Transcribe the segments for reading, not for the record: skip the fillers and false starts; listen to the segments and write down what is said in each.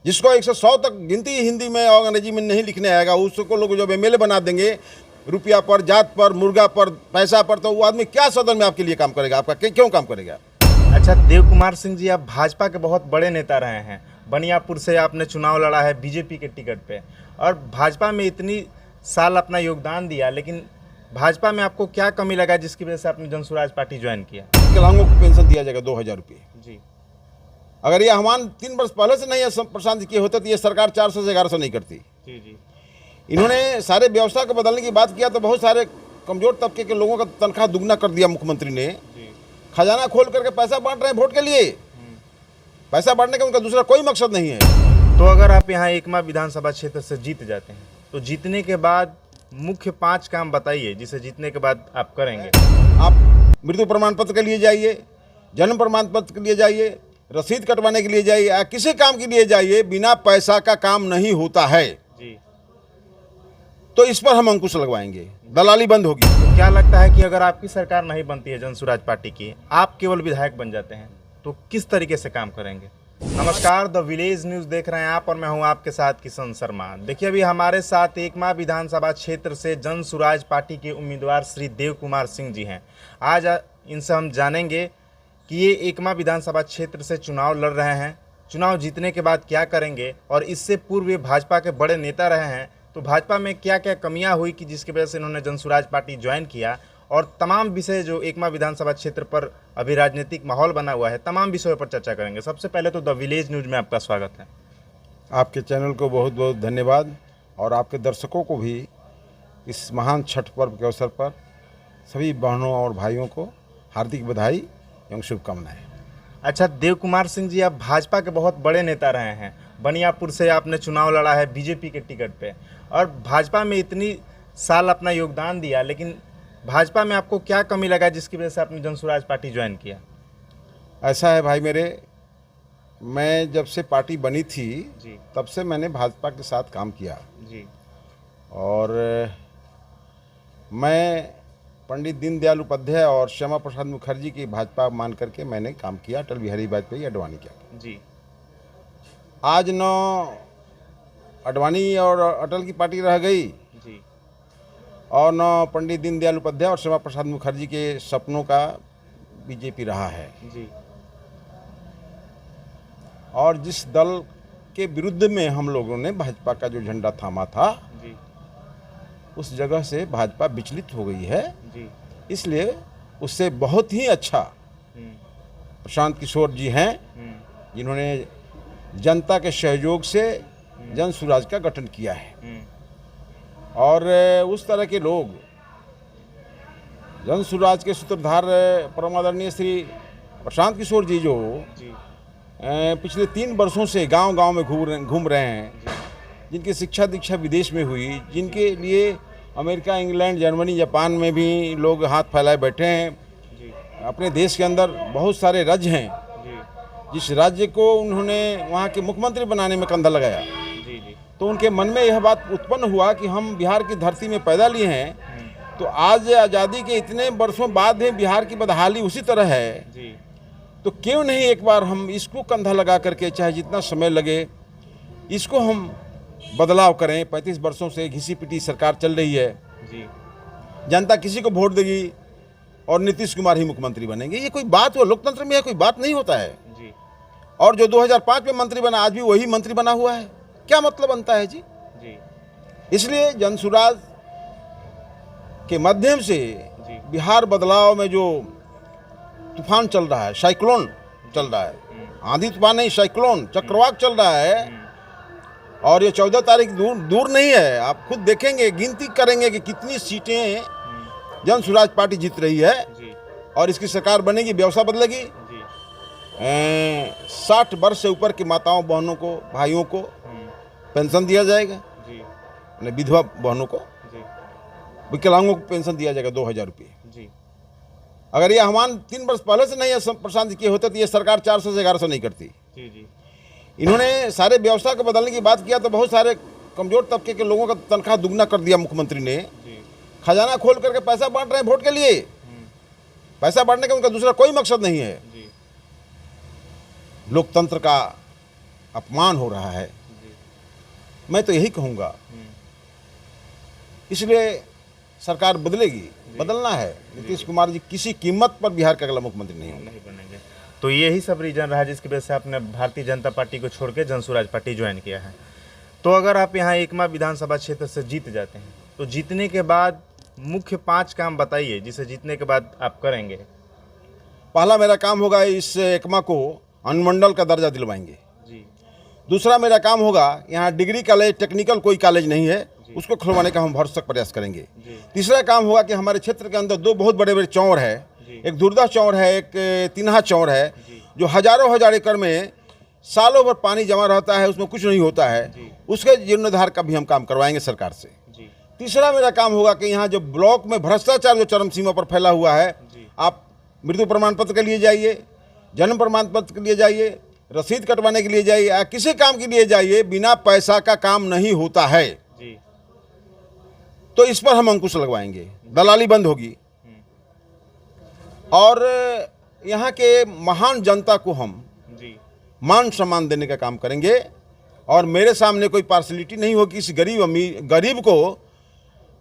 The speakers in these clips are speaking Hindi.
जिसको 100 तक गिनती हिंदी में और अंग्रेजी में नहीं लिखने आएगा, उसको लोग जब एमएलए बना देंगे रुपया पर, जात पर, मुर्गा पर, पैसा पर, तो वो आदमी क्या सदन में आपके लिए काम करेगा? आपका क्यों काम करेगा? अच्छा, देव कुमार सिंह जी, आप भाजपा के बहुत बड़े नेता रहे हैं। बनियापुर से आपने चुनाव लड़ा है बीजेपी के टिकट पे, और भाजपा में इतनी साल अपना योगदान दिया, लेकिन भाजपा में आपको क्या कमी लगा जिसकी वजह से आपने जनसुराज पार्टी ज्वाइन किया? विकलांगों को पेंशन दिया जाएगा 2000 रुपये। जी। अगर ये आह्वान 3 वर्ष पहले से नहीं प्रशांत किए होते तो ये सरकार 400 से 1100 नहीं करती। जी जी। इन्होंने सारे व्यवस्था को बदलने की बात किया तो बहुत सारे कमजोर तबके के लोगों का तनख्वाह दुगना कर दिया मुख्यमंत्री ने। खजाना खोल करके पैसा बांट रहे हैं वोट के लिए। पैसा बांटने का उनका दूसरा कोई मकसद नहीं है। तो अगर आप यहाँ एकमा विधानसभा क्षेत्र से जीत जाते हैं तो जीतने के बाद मुख्य 5 काम बताइए जिसे जीतने के बाद आप करेंगे। आप मृत्यु प्रमाण पत्र के लिए जाइए, जन्म प्रमाण पत्र के लिए जाइए, रसीद कटवाने के लिए जाइए, या किसी काम के लिए जाइए, बिना पैसा का काम नहीं होता है जी। तो इस पर हम अंकुश लगवाएंगे, दलाली बंद होगी। तो क्या लगता है कि अगर आपकी सरकार नहीं बनती है जनसुराज पार्टी की, आप केवल विधायक बन जाते हैं, तो किस तरीके से काम करेंगे? नमस्कार, द विलेज न्यूज़ देख रहे हैं आप और मैं हूं आपके साथ किशन शर्मा। देखिए, अभी हमारे साथ एकमा विधानसभा क्षेत्र से जनसुराज पार्टी के उम्मीदवार श्री देव कुमार सिंह जी हैं। आज इनसे हम जानेंगे कि ये एकमा विधानसभा क्षेत्र से चुनाव लड़ रहे हैं, चुनाव जीतने के बाद क्या करेंगे, और इससे पूर्व ये भाजपा के बड़े नेता रहे हैं, तो भाजपा में क्या क्या कमियां हुई कि जिसकी वजह से इन्होंने जनसुराज पार्टी ज्वाइन किया, और तमाम विषय जो एकमा विधानसभा क्षेत्र पर अभी राजनीतिक माहौल बना हुआ है, तमाम विषयों पर चर्चा करेंगे। सबसे पहले तो द विलेज न्यूज़ में आपका स्वागत है। आपके चैनल को बहुत बहुत धन्यवाद, और आपके दर्शकों को भी इस महान छठ पर्व के अवसर पर सभी बहनों और भाइयों को हार्दिक बधाई एवं शुभकामनाएं। अच्छा, देव कुमार सिंह जी, आप भाजपा के बहुत बड़े नेता रहे हैं। बनियापुर से आपने चुनाव लड़ा है बीजेपी के टिकट पे, और भाजपा में इतनी साल अपना योगदान दिया, लेकिन भाजपा में आपको क्या कमी लगा जिसकी वजह से आपने जनसुराज पार्टी ज्वाइन किया? ऐसा है भाई मेरे, मैं जब से पार्टी बनी थी जी तब से मैंने भाजपा के साथ काम किया, जी। और मैं पंडित दीनदयाल उपाध्याय और श्यामा प्रसाद मुखर्जी की भाजपा मान करके मैंने काम किया, अटल बिहारी वाजपेयी अडवाणी किया जी। आज न अडवाणी और अटल की पार्टी रह गई, जी और न पंडित दीनदयाल उपाध्याय और श्यामा प्रसाद मुखर्जी के सपनों का बीजेपी रहा है। जी। और जिस दल के विरुद्ध में हम लोगों ने भाजपा का जो झंडा थामा था, जी उस जगह से भाजपा विचलित हो गई है। जी। इसलिए उससे बहुत ही अच्छा प्रशांत किशोर जी हैं, जिन्होंने जनता के सहयोग से जनसुराज का गठन किया है। और उस तरह के लोग जनसुराज के सूत्रधार परम आदरणीय श्री प्रशांत किशोर जी, जो पिछले 3 वर्षों से गांव-गांव में घूम रहे हैं, जिनकी शिक्षा दीक्षा विदेश में हुई, जिनके लिए अमेरिका, इंग्लैंड, जर्मनी, जापान में भी लोग हाथ फैलाए बैठे हैं। अपने देश के अंदर बहुत सारे राज्य हैं, जिस राज्य को उन्होंने वहाँ के मुख्यमंत्री बनाने में कंधा लगाया, तो उनके मन में यह बात उत्पन्न हुआ कि हम बिहार की धरती में पैदा लिए हैं, तो आज आज़ादी के इतने वर्षों बाद भी बिहार की बदहाली उसी तरह है, तो क्यों नहीं एक बार हम इसको कंधा लगा करके, चाहे जितना समय लगे, इसको हम बदलाव करें। 35 वर्षों से घिसी पिटी सरकार चल रही है, जनता किसी को वोट देगी और नीतीश कुमार ही मुख्यमंत्री बनेंगे। ये कोई बात हो? लोकतंत्र में यह कोई बात नहीं होता है। और जो 2005 में मंत्री बना, आज भी वही मंत्री बना हुआ है, क्या मतलब बनता है जी? इसलिए जनसुराज के माध्यम से बिहार बदलाव में जो तूफान चल रहा है, साइक्लोन चल रहा है, आंधी तूफान नहीं, साइक्लोन, चक्रवात चल रहा है, और ये 14 तारीख दूर नहीं है। आप खुद देखेंगे, गिनती करेंगे कि कितनी सीटें जनसुराज पार्टी जीत रही है, और इसकी सरकार बनेगी, व्यवस्था बदलेगी। 60 वर्ष से ऊपर की माताओं बहनों को, भाइयों को पेंशन दिया जाएगा, विधवा बहनों को, विकलांगों को पेंशन दिया जाएगा 2000 रुपये। अगर ये आह्वान 3 वर्ष पहले से नहीं प्रशांत किए होते तो ये सरकार 400 से 1100 नहीं करती। इन्होंने सारे व्यवस्था को बदलने की बात किया तो बहुत सारे कमजोर तबके के लोगों का तनख्वाह दुगना कर दिया मुख्यमंत्री ने। खजाना खोल करके पैसा बांट रहे हैं वोट के लिए। पैसा बांटने का उनका दूसरा कोई मकसद नहीं है। लोकतंत्र का अपमान हो रहा है। मैं तो यही कहूँगा, इसलिए सरकार बदलेगी, बदलना है। नीतीश कुमार जी किसी कीमत पर बिहार के अगला मुख्यमंत्री नहीं होंगे। नहीं बनेंगे। तो यही सब रीजन रहा जिसकी वजह से आपने भारतीय जनता पार्टी को छोड़ के जनसुराज पार्टी ज्वाइन किया है। तो अगर आप यहाँ एकमा विधानसभा क्षेत्र से जीत जाते हैं तो जीतने के बाद मुख्य 5 काम बताइए जिसे जीतने के बाद आप करेंगे। पहला मेरा काम होगा, इस एकमा को अनुमंडल का दर्जा दिलवाएंगे जी। दूसरा मेरा काम होगा, यहाँ डिग्री कॉलेज, टेक्निकल कोई कॉलेज नहीं है, उसको खुलवाने का हम भरसक प्रयास करेंगे। तीसरा काम होगा कि हमारे क्षेत्र के अंदर 2 बहुत बड़े बड़े चौर है, एक दुर्दा चौर है, एक तिन्हा चौर है, जो हजारों हजार एकड़ में सालों भर पानी जमा रहता है, उसमें कुछ नहीं होता है। उसके जीर्णोद्धार का भी हम काम करवाएंगे सरकार से। तीसरा मेरा काम होगा कि यहाँ जो ब्लॉक में भ्रष्टाचार जो चरम सीमा पर फैला हुआ है, आप मृत्यु प्रमाण पत्र के लिए जाइए, जन्म प्रमाण पत्र के लिए जाइए, रसीद कटवाने के लिए जाइए या किसी काम के लिए जाइए, बिना पैसा का काम नहीं होता है। तो इस पर हम अंकुश लगवाएंगे, दलाली बंद होगी और यहाँ के महान जनता को हम मान सम्मान देने का काम करेंगे। और मेरे सामने कोई पार्शलिटी नहीं होगी, इस गरीब को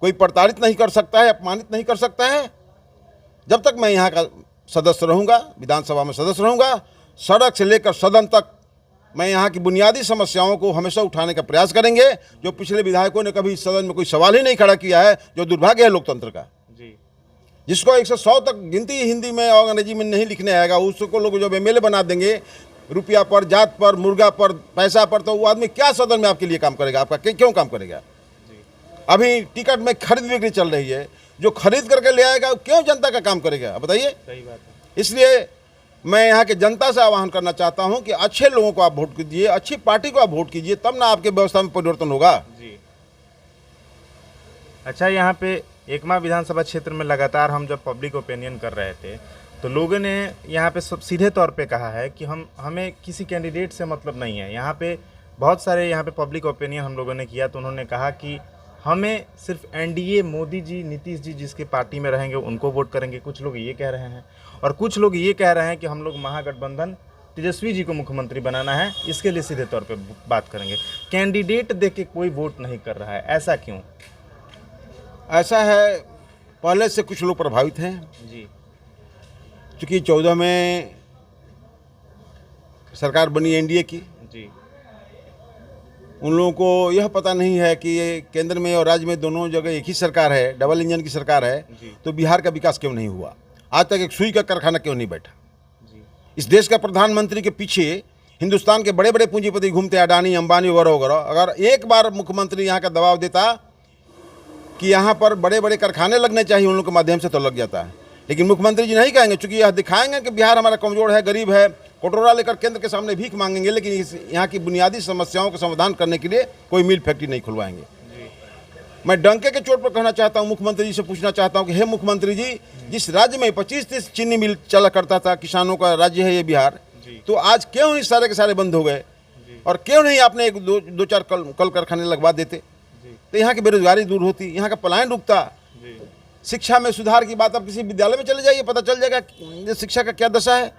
कोई प्रताड़ित नहीं कर सकता है, अपमानित नहीं कर सकता है। जब तक मैं यहाँ का सदस्य रहूँगा, विधानसभा में सदस्य रहूँगा, सड़क से लेकर सदन तक मैं यहाँ की बुनियादी समस्याओं को हमेशा उठाने का प्रयास करेंगे। जो पिछले विधायकों ने कभी सदन में कोई सवाल ही नहीं खड़ा किया है, जो दुर्भाग्य है लोकतंत्र का, जिसको 100 तक गिनती हिंदी में और अंग्रेजी में नहीं लिखने आएगा, उसको लोग जब MLA बना देंगे, रुपया पर, जात पर, मुर्गा पर, पैसा पर, तो वो आदमी क्या सदन में आपके लिए काम करेगा? आपका क्यों काम करेगा? अभी टिकट में खरीद बिक्री चल रही है, जो खरीद करके ले आएगा क्यों जनता का काम करेगा? बताइए। सही बात है। इसलिए मैं यहाँ के जनता से आह्वान करना चाहता हूँ कि अच्छे लोगों को आप वोट कीजिए, अच्छी पार्टी को आप वोट कीजिए, तब ना आपके व्यवस्था में परिवर्तन होगा। जी। अच्छा, यहाँ पे एकमा विधानसभा क्षेत्र में लगातार हम जब पब्लिक ओपिनियन कर रहे थे तो लोगों ने यहाँ पे सब सीधे तौर पे कहा है कि हमें किसी कैंडिडेट से मतलब नहीं है। यहाँ पे बहुत सारे यहाँ पे पब्लिक ओपिनियन हम लोगों ने किया तो उन्होंने कहा कि हमें सिर्फ NDA, मोदी जी, नीतीश जी जिसकी पार्टी में रहेंगे उनको वोट करेंगे। कुछ लोग ये कह रहे हैं और कुछ लोग ये कह रहे हैं कि हम लोग महागठबंधन तेजस्वी जी को मुख्यमंत्री बनाना है, इसके लिए सीधे तौर पे बात करेंगे। कैंडिडेट देख के कोई वोट नहीं कर रहा है, ऐसा क्यों? ऐसा है, पहले से कुछ लोग प्रभावित हैं जी। चूँकि 14 में सरकार बनी NDA की जी, उन लोगों को यह पता नहीं है कि ये केंद्र में और राज्य में दोनों जगह एक ही सरकार है, डबल इंजन की सरकार है, तो बिहार का विकास क्यों नहीं हुआ? आज तक एक सुई का कारखाना क्यों नहीं बैठा? इस देश का प्रधानमंत्री के पीछे हिंदुस्तान के बड़े बड़े पूंजीपति घूमते हैं, अडानी, अंबानी वगैरह वगैरह। अगर एक बार मुख्यमंत्री यहाँ का दबाव देता कि यहाँ पर बड़े बड़े कारखाने लगने चाहिए उन लोगों के माध्यम से, तो लग जाता है। लेकिन मुख्यमंत्री जी नहीं कहेंगे, चूँकि यह दिखाएंगे कि बिहार हमारा कमज़ोर है, गरीब है, कटोरा लेकर केंद्र के सामने भीख मांगेंगे, लेकिन यहाँ की बुनियादी समस्याओं का समाधान करने के लिए कोई मिल फैक्ट्री नहीं खुलवाएंगे। मैं डंके के चोट पर कहना चाहता हूँ, मुख्यमंत्री जी से पूछना चाहता हूँ कि हे मुख्यमंत्री जी, जिस राज्य में 25-30 चीनी मिल चला करता था, किसानों का राज्य है ये बिहार, तो आज क्यों नहीं सारे के सारे बंद हो गए? और क्यों नहीं आपने एक दो चार कल कारखाने लगवा देते? तो यहाँ की बेरोजगारी दूर होती, यहाँ का पलायन रुकता। शिक्षा में सुधार की बात, आप किसी विद्यालय में चले जाइए, पता चल जाएगा शिक्षा का क्या दशा है।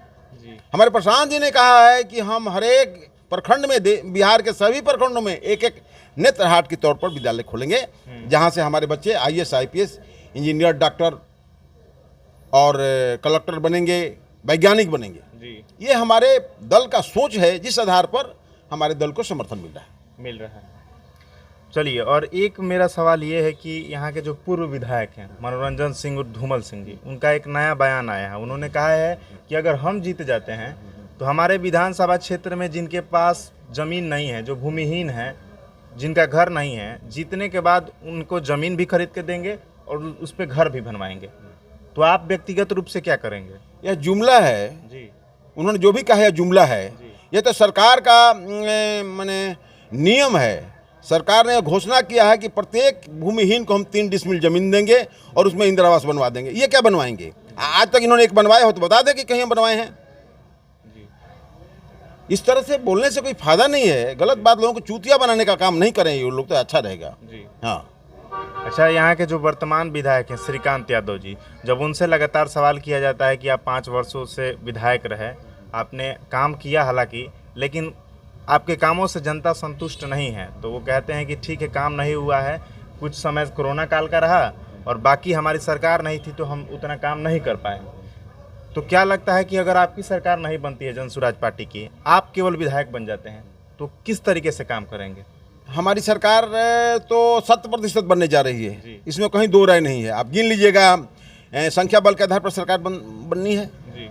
हमारे प्रशांत जी ने कहा है कि हम हर एक प्रखंड में, बिहार के सभी प्रखंडों में एक एक नेत्र हाट के तौर पर विद्यालय खोलेंगे, जहां से हमारे बच्चे IAS, IPS, इंजीनियर, डॉक्टर और कलेक्टर बनेंगे, वैज्ञानिक बनेंगे। ये हमारे दल का सोच है, जिस आधार पर हमारे दल को समर्थन मिल रहा है। चलिए, और एक मेरा सवाल ये है कि यहाँ के जो पूर्व विधायक हैं मनोरंजन सिंह और धूमल सिंह जी, उनका एक नया बयान आया है। उन्होंने कहा है कि अगर हम जीत जाते हैं तो हमारे विधानसभा क्षेत्र में जिनके पास ज़मीन नहीं है, जो भूमिहीन है, जिनका घर नहीं है, जीतने के बाद उनको ज़मीन भी खरीद के देंगे और उस पर घर भी बनवाएंगे। तो आप व्यक्तिगत रूप से क्या करेंगे? यह जुमला है जी। उन्होंने जो भी कहा है जुमला है। यह तो सरकार का माने नियम है। सरकार ने घोषणा किया है कि प्रत्येक भूमिहीन को हम 3 डिसमिल जमीन देंगे और उसमें इंदिरा आवास बनवा देंगे। ये क्या बनवाएंगे? आज तक इन्होंने एक बनवाया हो तो बता दें कि कहीं हम बनवाए हैं। इस तरह से बोलने से कोई फायदा नहीं है। गलत बात, लोगों को चूतिया बनाने का काम नहीं करें ये लोग, तो अच्छा रहेगा जी। हाँ। अच्छा, यहाँ के जो वर्तमान विधायक हैं श्रीकांत यादव जी, जब उनसे लगातार सवाल किया जाता है कि आप 5 वर्षों से विधायक रहे, आपने काम किया हालांकि, लेकिन आपके कामों से जनता संतुष्ट नहीं है, तो वो कहते हैं कि ठीक है, काम नहीं हुआ है, कुछ समय कोरोना काल का रहा और बाकी हमारी सरकार नहीं थी तो हम उतना काम नहीं कर पाए। तो क्या लगता है कि अगर आपकी सरकार नहीं बनती है जनसुराज पार्टी की, आप केवल विधायक बन जाते हैं, तो किस तरीके से काम करेंगे? हमारी सरकार तो 100% बनने जा रही है, जी। इसमें कहीं दो राय नहीं है। आप गिन लीजिएगा, संख्या बल के आधार पर सरकार बननी है। जी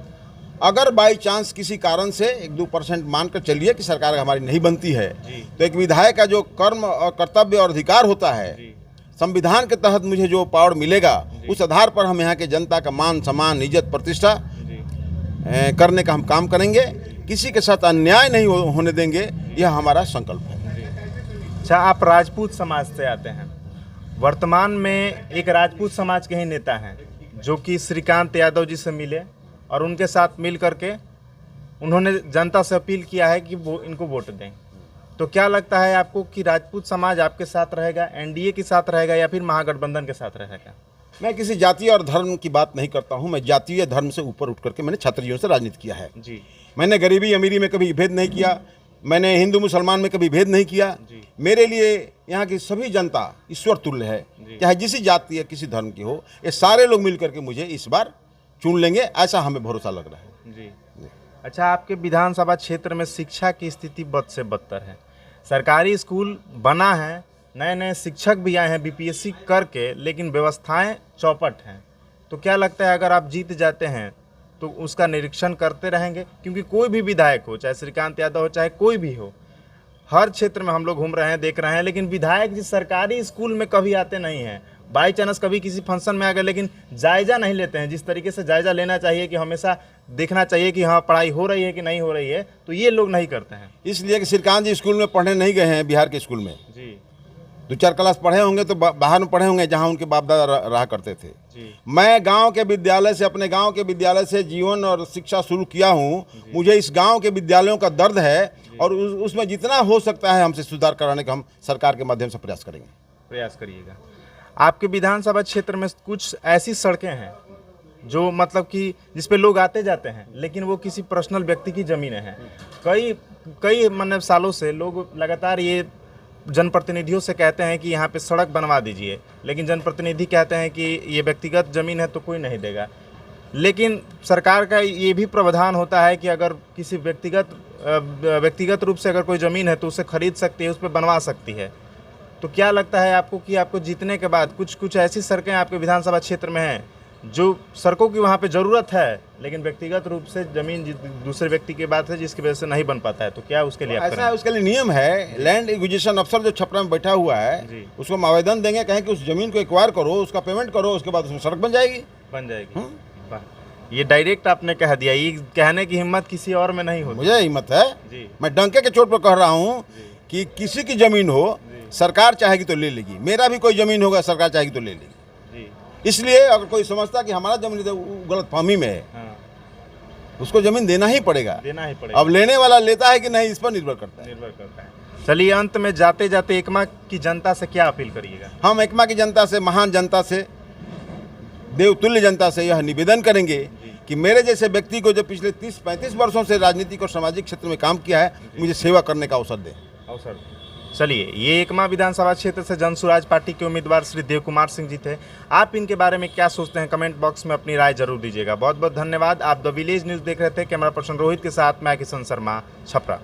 अगर बाई चांस किसी कारण से 1-2% मानकर चलिए कि सरकार हमारी नहीं बनती है, जी तो एक विधायक का जो कर्म और कर्तव्य और अधिकार होता है, जी संविधान के तहत मुझे जो पावर मिलेगा, उस आधार पर हम यहाँ के जनता का मान सम्मान इज्जत प्रतिष्ठा जी करने का हम काम करेंगे। किसी के साथ अन्याय नहीं होने देंगे, यह हमारा संकल्प है। अच्छा, आप राजपूत समाज से आते हैं। वर्तमान में एक राजपूत समाज के ही नेता हैं जो कि श्रीकांत यादव जी से मिले और उनके साथ मिल करके उन्होंने जनता से अपील किया है कि वो इनको वोट दें। तो क्या लगता है आपको कि राजपूत समाज आपके साथ रहेगा, एनडीए के साथ रहेगा या फिर महागठबंधन के साथ रहेगा? मैं किसी जातीय और धर्म की बात नहीं करता हूँ। मैं जातीय धर्म से ऊपर उठ करके मैंने क्षत्रियों से राजनीति किया है। जी मैंने गरीबी अमीरी में कभी भेद नहीं किया, मैंने हिंदू मुसलमान में कभी भेद नहीं किया। जी। मेरे लिए यहाँ की सभी जनता ईश्वर तुल्य है, चाहे जिस जाति या किसी धर्म की हो। ये सारे लोग मिल करके मुझे इस बार चुन लेंगे, ऐसा हमें भरोसा लग रहा है। जी। अच्छा, आपके विधानसभा क्षेत्र में शिक्षा की स्थिति बद से बदतर है। सरकारी स्कूल बना है, नए नए शिक्षक भी आए हैं बीपीएससी करके, लेकिन व्यवस्थाएं चौपट हैं। तो क्या लगता है अगर आप जीत जाते हैं तो उसका निरीक्षण करते रहेंगे? क्योंकि कोई भी विधायक हो, चाहे श्रीकांत यादव हो, चाहे कोई भी हो, हर क्षेत्र में हम लोग घूम रहे हैं, देख रहे हैं, लेकिन विधायक जी सरकारी स्कूल में कभी आते नहीं हैं। बाई चांस कभी किसी फंक्शन में आ गए, लेकिन जायज़ा नहीं लेते हैं। जिस तरीके से जायज़ा लेना चाहिए कि हमेशा देखना चाहिए कि हाँ पढ़ाई हो रही है कि नहीं हो रही है, तो ये लोग नहीं करते हैं। इसलिए कि श्रीकांत जी स्कूल में पढ़ने नहीं गए हैं, बिहार के स्कूल में जी 2-4 क्लास पढ़े होंगे तो बाहर में पढ़े होंगे जहाँ उनके बाप दादा रहा करते थे। जी मैं गांव के विद्यालय से, अपने गांव के विद्यालय से जीवन और शिक्षा शुरू किया हूं। मुझे इस गांव के विद्यालयों का दर्द है और उसमें जितना हो सकता है हमसे सुधार कराने का हम सरकार के माध्यम से प्रयास करेंगे। प्रयास करिएगा। आपके विधानसभा क्षेत्र में कुछ ऐसी सड़कें हैं जो मतलब कि जिस पे लोग आते जाते हैं, लेकिन वो किसी पर्सनल व्यक्ति की ज़मीनें हैं। कई मतलब सालों से लोग लगातार ये जनप्रतिनिधियों से कहते हैं कि यहाँ पे सड़क बनवा दीजिए, लेकिन जनप्रतिनिधि कहते हैं कि ये व्यक्तिगत ज़मीन है तो कोई नहीं देगा। लेकिन सरकार का ये भी प्रावधान होता है कि अगर किसी व्यक्तिगत रूप से अगर कोई ज़मीन है तो उसे खरीद सकती है, उस पर बनवा सकती है। तो क्या लगता है आपको कि आपको जीतने के बाद कुछ ऐसी सड़कें आपके विधानसभा क्षेत्र में हैं जो सड़कों की वहाँ पे ज़रूरत है, लेकिन व्यक्तिगत रूप से ज़मीन दूसरे व्यक्ति की बात है जिसकी वजह से नहीं बन पाता है, तो क्या उसके लिए आप ऐसा है, करेंगे? उसके लिए नियम है। लैंड एक्विजिशन अफसर जो छपरा में बैठा हुआ है, जी। उसको हम आवेदन देंगे, कहें कि उस जमीन को एक्वायर करो, उसका पेमेंट करो, उसके बाद उसमें सड़क बन जाएगी। बन जाएगी। वाह, ये डायरेक्ट आपने कह दिया। ये कहने की हिम्मत किसी और में नहीं होती। मुझे हिम्मत है, जी मैं डंके के चोट पर कह रहा हूँ कि किसी की जमीन हो, सरकार चाहेगी तो ले लेगी। मेरा भी कोई जमीन होगा, सरकार चाहेगी तो ले लेगी। जी इसलिए अगर कोई समझता कि हमारा जमीन तो गलतफहमी में है, हाँ, उसको जमीन देना ही पड़ेगा। देना ही पड़ेगा। अब लेने वाला लेता है कि नहीं, इस पर निर्भर करता है। निर्भर करता है। चलिए, अंत में जाते जाते एकमा की जनता से क्या अपील करिएगा? हम एकमा की जनता से, महान जनता से, देवतुल्य जनता से यह निवेदन करेंगे कि मेरे जैसे व्यक्ति को जो पिछले 30-35 वर्षों से राजनीतिक और सामाजिक क्षेत्र में काम किया है, मुझे सेवा करने का अवसर दें। अवसर। चलिए, ये एकमा विधानसभा क्षेत्र से जनसुराज पार्टी के उम्मीदवार श्री देव कुमार सिंह जी थे। आप इनके बारे में क्या सोचते हैं, कमेंट बॉक्स में अपनी राय जरूर दीजिएगा। बहुत बहुत धन्यवाद। आप द विलेज न्यूज़ देख रहे थे। कैमरा पर्सन रोहित के साथ मैं किशन शर्मा, छपरा।